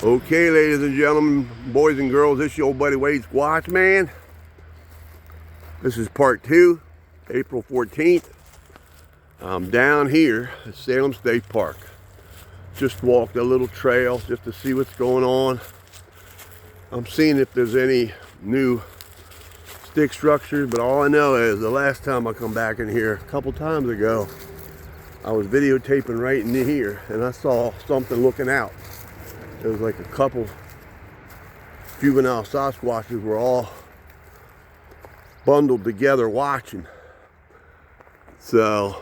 Okay, ladies and gentlemen, boys and girls, this is your old buddy Wade Squatch Man. This is part 2, April 14th. I'm down here at Salem State Park. Just walked a little trail just to see what's going on. I'm seeing if there's any new stick structures, but all I know is the last time I come back in here, a couple times ago, I was videotaping right in here and I saw something looking out. It was like a couple juvenile Sasquatches were all bundled together watching. So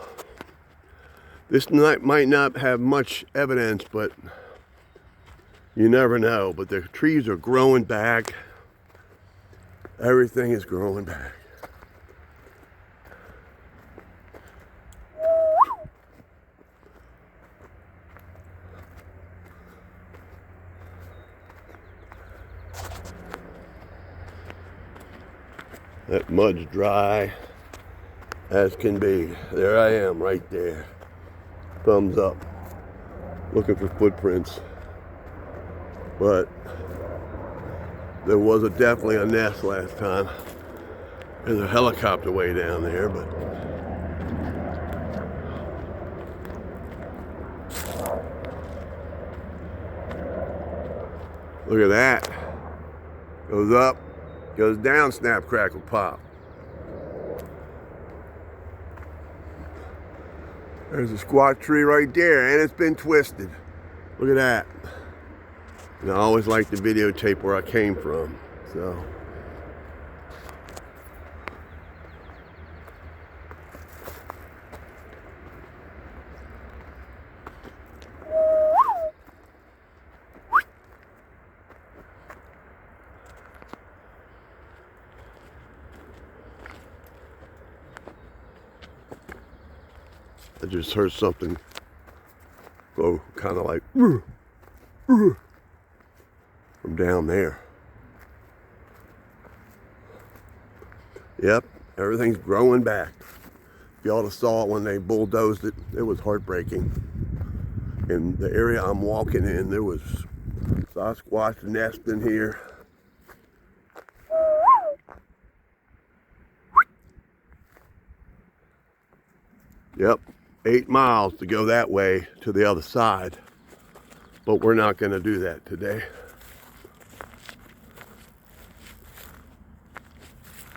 this might not have much evidence, but you never know. But the trees are growing back. Everything is growing back. That mud's dry as can be. There I am right there. Thumbs up. Looking for footprints. But there was definitely a nest last time. There's a helicopter way down there, but look at that. Goes up, goes down, snap, crackle, pop. There's a squat tree right there, and it's been twisted. Look at that. And I always like to videotape where I came from, so. I just heard something go kind of like from down there. Yep, everything's growing back. You ought to saw it when they bulldozed it. It was heartbreaking. In the area I'm walking in, there was Sasquatch nest in here. Yep. 8 miles to go that way to the other side, but we're not going to do that today.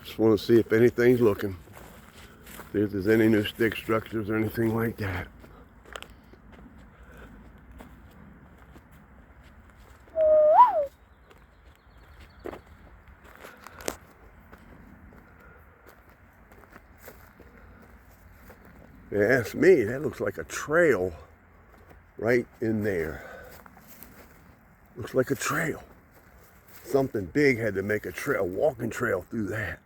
Just want to see if anything's looking, see if there's any new stick structures or anything like that. If you ask me, that looks like a trail right in there. Looks like a trail. Something big had to make a trail, walking trail through that.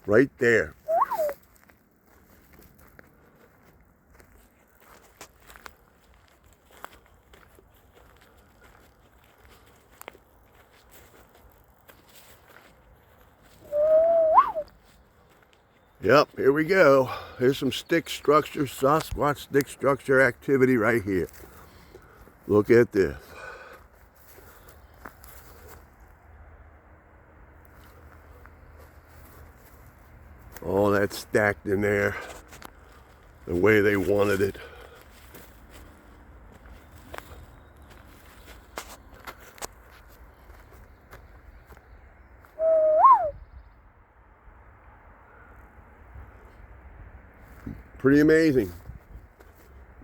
Right there. Yep, here we go. Here's some stick structure, Sasquatch stick structure activity right here. Look at this. All that stacked in there the way they wanted it. Pretty amazing.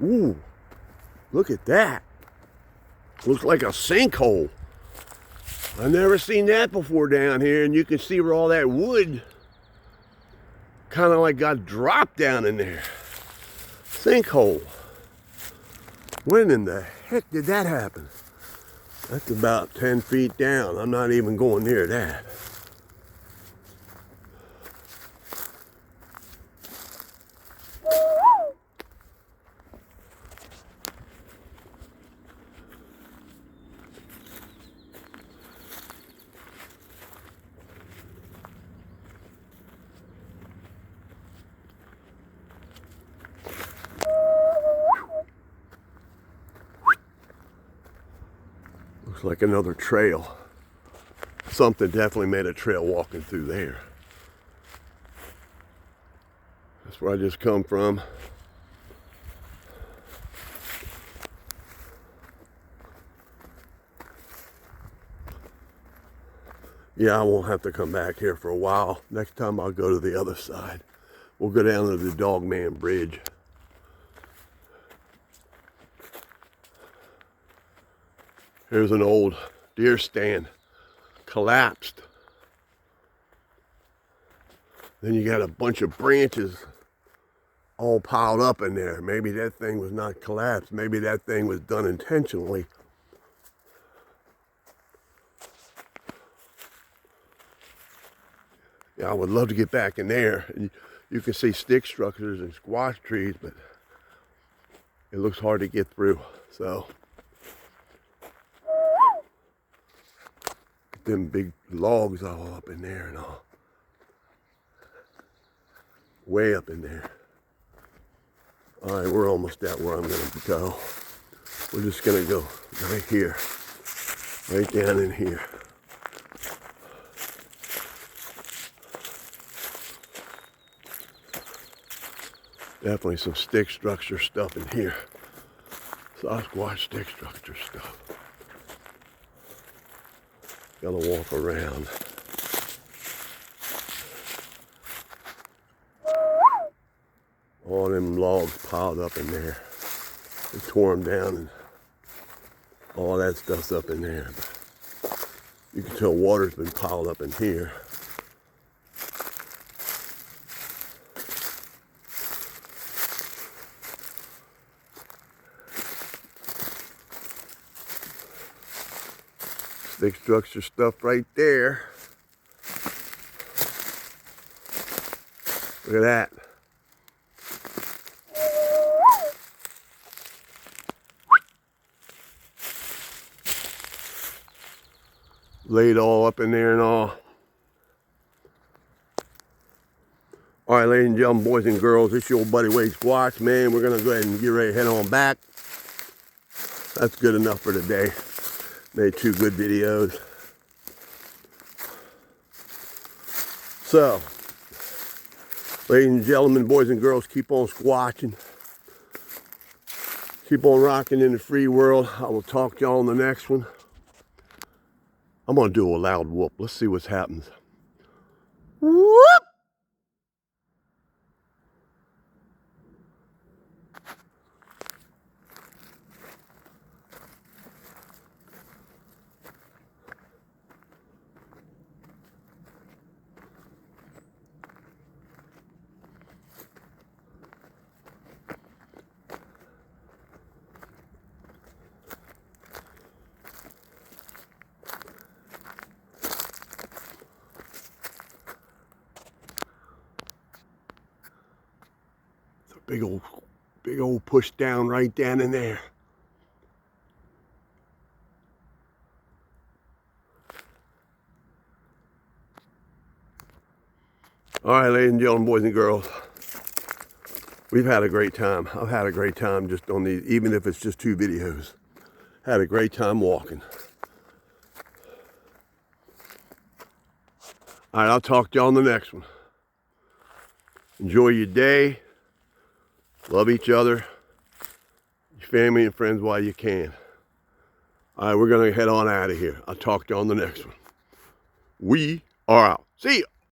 Ooh, look at that. Looks like a sinkhole. I've never seen that before down here, and you can see where all that wood kind of like got dropped down in there. Sinkhole. When in the heck did that happen? That's about 10 feet down. I'm not even going near that. Looks like another trail. Something definitely made a trail walking through there. That's where I just come from. Yeah, I won't have to come back here for a while. Next time I'll go to the other side. We'll go down to the Dogman Bridge. Here's an old deer stand. Collapsed. Then you got a bunch of branches all piled up in there. Maybe that thing was not collapsed. Maybe that thing was done intentionally. Yeah, I would love to get back in there. And you can see stick structures and squash trees, but it looks hard to get through. So, them big logs all up in there and all. Way up in there. All right, we're almost at where I'm gonna go. We're just gonna go right here, right down in here. Definitely some stick structure stuff in here. Sasquatch stick structure stuff. Gotta walk around. All them logs piled up in there. They tore them down and all that stuff's up in there. But you can tell water's been piled up in here. Stick structure stuff right there. Look at that. Laid all up in there and all. All right, ladies and gentlemen, boys and girls, it's your old buddy Wade Squatch, man. We're gonna go ahead and get ready to head on back. That's good enough for today. Made 2 good videos. So, ladies and gentlemen, boys and girls, keep on squatching. Keep on rocking in the free world. I will talk to y'all on the next one. I'm gonna do a loud whoop. Let's see what happens. Whoop! Big old push down right down in there. All right, ladies and gentlemen, boys and girls, we've had a great time. I've had a great time just on these, even if it's just 2 videos. Had a great time walking. All right, I'll talk to y'all on the next one. Enjoy your day. Love each other, your family and friends while you can. All right, we're going to head on out of here. I'll talk to you on the next one. We are out. See ya.